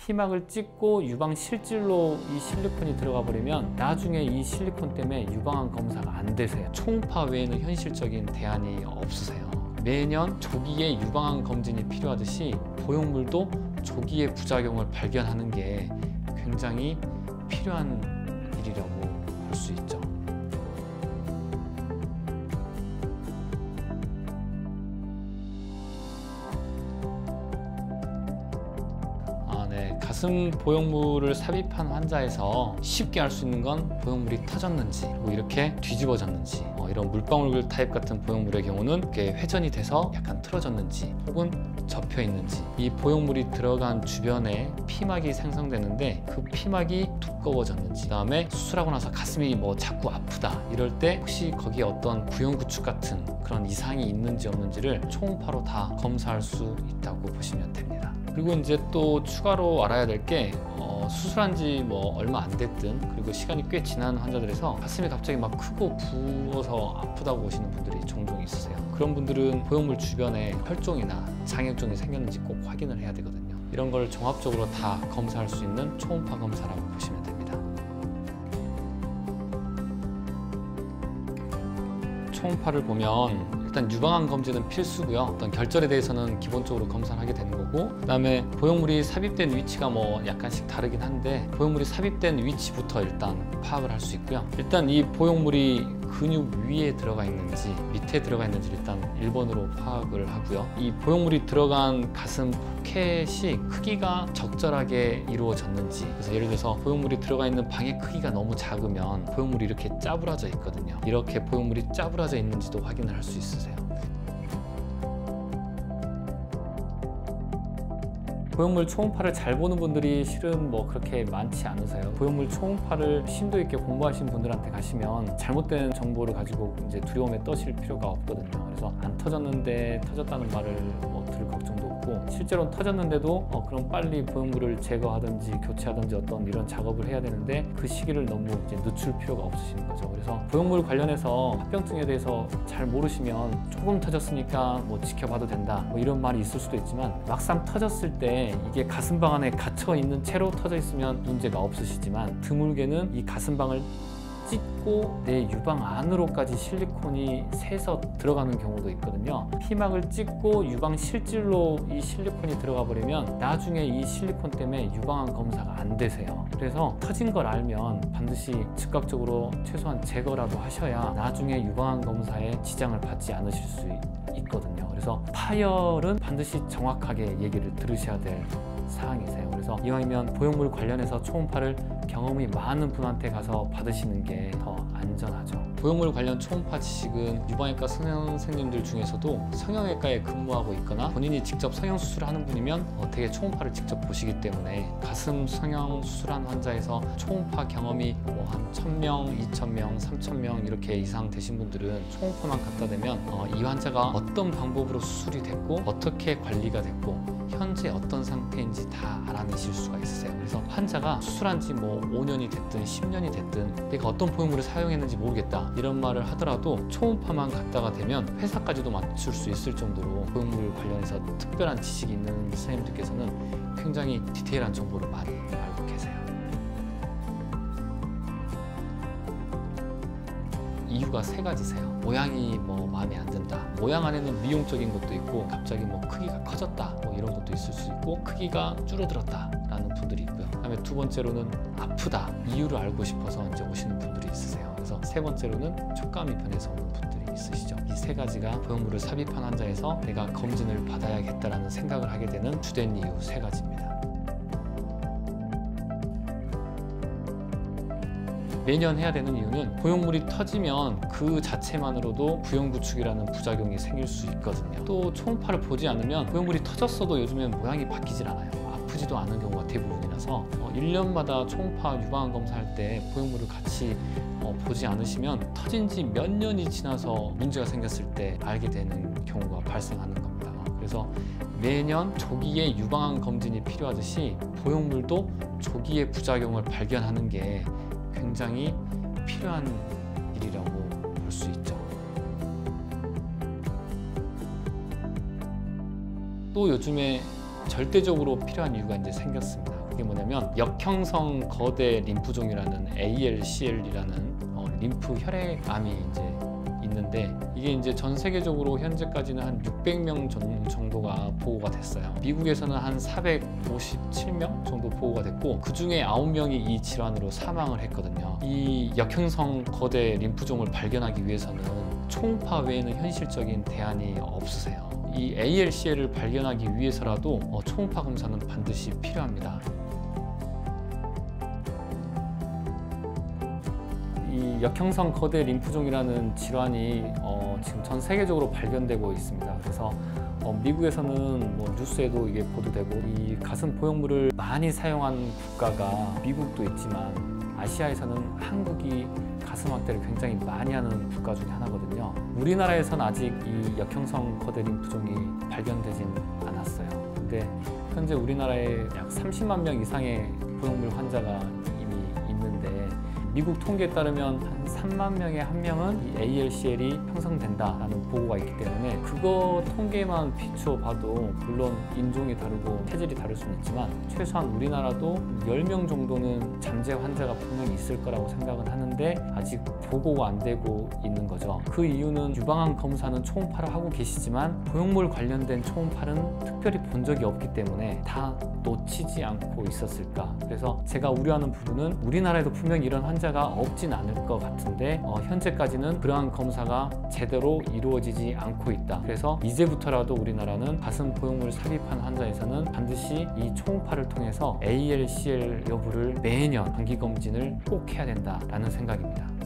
피막을 찍고 유방 실질로 이 실리콘이 들어가 버리면 나중에 이 실리콘 때문에 유방암 검사가 안 되세요. 초음파 외에는 현실적인 대안이 없으세요. 매년 조기에 유방암 검진이 필요하듯이 보형물도 조기에 부작용을 발견하는 게 굉장히 필요한 일이라고 볼 수 있죠. 가슴 보형물을 삽입한 환자에서 쉽게 알 수 있는 건 보형물이 터졌는지, 그리고 이렇게 뒤집어졌는지, 이런 물방울 타입 같은 보형물의 경우는 이렇게 회전이 돼서 약간 틀어졌는지 혹은 접혀 있는지, 이 보형물이 들어간 주변에 피막이 생성되는데 그 피막이 두꺼워졌는지, 그 다음에 수술하고 나서 가슴이 자꾸 아프다 이럴 때 혹시 거기에 어떤 구형구축 같은 그런 이상이 있는지 없는지를 초음파로 다 검사할 수 있다고 보시면 됩니다. 그리고 이제 또 추가로 알아야 될 게 수술한 지 얼마 안 됐든, 그리고 시간이 꽤 지난 환자들에서 가슴이 갑자기 막 크고 부어서 아프다고 오시는 분들이 종종 있으세요. 그런 분들은 보형물 주변에 혈종이나 장액종이 생겼는지 꼭 확인을 해야 되거든요. 이런 걸 종합적으로 다 검사할 수 있는 초음파 검사라고 보시면 됩니다. 초음파를 보면 일단 유방암 검진은 필수고요. 어떤 결절에 대해서는 기본적으로 검사를 하게 되는 거고, 그 다음에 보형물이 삽입된 위치가 약간씩 다르긴 한데 보형물이 삽입된 위치부터 일단 파악을 할 수 있고요. 일단 이 보형물이 근육 위에 들어가 있는지 밑에 들어가 있는지 일단 1번으로 파악을 하고요. 이 보형물이 들어간 가슴 포켓이 크기가 적절하게 이루어졌는지, 그래서 예를 들어서 보형물이 들어가 있는 방의 크기가 너무 작으면 보형물이 이렇게 짜부라져 있거든요. 이렇게 보형물이 짜부라져 있는지도 확인을 할 수 있으세요. 보형물 초음파를 잘 보는 분들이 실은 그렇게 많지 않으세요. 보형물 초음파를 심도 있게 공부하신 분들한테 가시면 잘못된 정보를 가지고 이제 두려움에 떠실 필요가 없거든요. 그래서 안 터졌는데 터졌다는 말을 들을 걱정도 없고, 실제로는 터졌는데도 그럼 빨리 보형물을 제거하든지 교체하든지 어떤 이런 작업을 해야 되는데 그 시기를 너무 이제 늦출 필요가 없으신 거죠. 그래서 보형물 관련해서 합병증에 대해서 잘 모르시면 조금 터졌으니까 지켜봐도 된다 이런 말이 있을 수도 있지만, 막상 터졌을 때 이게 가슴방 안에 갇혀 있는 채로 터져 있으면 문제가 없으시지만, 드물게는 이 가슴방을 찢고 내 유방 안으로까지 실리콘이 새서 들어가는 경우도 있거든요. 피막을 찢고 유방 실질로 이 실리콘이 들어가 버리면 나중에 이 실리콘 때문에 유방암 검사가 안 되세요. 그래서 터진 걸 알면 반드시 즉각적으로 최소한 제거라도 하셔야 나중에 유방암 검사에 지장을 받지 않으실 수 있거든요. 그래서 파열은 반드시 정확하게 얘기를 들으셔야 될 사항이세요. 그래서 이왕이면 보형물 관련해서 초음파를 경험이 많은 분한테 가서 받으시는 게 더 안전하죠. 보형물 관련 초음파 지식은 유방외과 선생님들 중에서도 성형외과에 근무하고 있거나 본인이 직접 성형 수술을 하는 분이면 되게 초음파를 직접 보시기 때문에, 가슴 성형 수술한 환자에서 초음파 경험이 한 1000명, 2000명, 3000명 이렇게 이상 되신 분들은 초음파만 갖다 대면 이 환자가 어떤 방법으로 수술이 됐고 어떻게 관리가 됐고 현재 어떤 상태인지 다 알아내실 수가 있으세요. 그래서 환자가 수술한 지 5년이 됐든 10년이 됐든 내가 어떤 보형물을 사용했는지 모르겠다 이런 말을 하더라도 초음파만 갖다가 대면 회사까지도 맞출 수 있을 정도로 보형물 관련해서 특별한 지식이 있는 선생님들께서는 굉장히 디테일한 정보를 많이 알고 계세요. 이유가 3가지세요. 모양이 마음에 안 든다, 모양 안에는 미용적인 것도 있고 갑자기 크기가 커졌다 이런 것도 있을 수 있고, 크기가 줄어들었다 라는 분들이 있고요. 그 다음에 2번째로는 아프다, 이유를 알고 싶어서 이제 오시는 분들이 있으세요. 그래서 3번째로는 촉감이 변해서 오는 분들이 있으시죠. 이 3가지가 보형물을 삽입한 환자에서 내가 검진을 받아야겠다라는 생각을 하게 되는 주된 이유 3가지입니다. 매년 해야 되는 이유는 보형물이 터지면 그 자체만으로도 구형구축이라는 부작용이 생길 수 있거든요. 또 초음파를 보지 않으면 보형물이 터졌어도 요즘엔 모양이 바뀌질 않아요. 아프지도 않은 경우가 대부분이라서 1년마다 초음파 유방암 검사할 때 보형물을 같이 보지 않으시면 터진 지 몇 년이 지나서 문제가 생겼을 때 알게 되는 경우가 발생하는 겁니다. 그래서 매년 조기에 유방암 검진이 필요하듯이 보형물도 조기에 부작용을 발견하는 게 굉장히 필요한 일이라고 볼 수 있죠. 또 요즘에 절대적으로 필요한 이유가 이제 생겼습니다. 그게 뭐냐면 역형성 거대 림프종이라는 ALCL이라는 림프 혈액암이 이제 있는데, 이게 이제 전 세계적으로 현재까지는 한 600명 정도가 보고가 됐어요. 미국에서는 한 457명 정도 보고가 됐고, 그 중에 9명이 이 질환으로 사망을 했거든요. 이 역형성 거대 림프종을 발견하기 위해서는 초음파 외에는 현실적인 대안이 없으세요. 이 ALCL을 발견하기 위해서라도 초음파 검사는 반드시 필요합니다. 이 역형성 거대 림프종이라는 질환이 지금 전 세계적으로 발견되고 있습니다. 그래서 미국에서는 뭐 뉴스에도 이게 보도되고, 이 가슴 보형물을 많이 사용한 국가가 미국도 있지만 아시아에서는 한국이 가슴 확대를 굉장히 많이 하는 국가 중에 하나거든요. 우리나라에서는 아직 이 역형성 거대 림프종이 발견되진 않았어요. 근데 현재 우리나라에 약 30만 명 이상의 보형물 환자가 이미 있는데, 미국 통계에 따르면 한 3만 명에 1명은 이 ALCL이 형성된다라는 보고가 있기 때문에, 그거 통계만 비추어 봐도 물론 인종이 다르고 체질이 다를 수는 있지만 최소한 우리나라도 10명 정도는 잠재 환자가 분명히 있을 거라고 생각은 하는데, 아직 보고가 안 되고 있는 거죠. 그 이유는 유방암 검사는 초음파를 하고 계시지만 보형물 관련된 초음파는 특별히 본 적이 없기 때문에 다 놓치지 않고 있었을까. 그래서 제가 우려하는 부분은 우리나라에도 분명히 이런 환자가 없진 않을 것 같은데 현재까지는 그러한 검사가 제대로 이루어지지 않고 있다. 그래서 이제부터라도 우리나라는 가슴 보형물 삽입한 환자에서는 반드시 이 초음파를 통해서 ALCL 여부를 매년 단기검진을 꼭 해야 된다라는 생각입니다.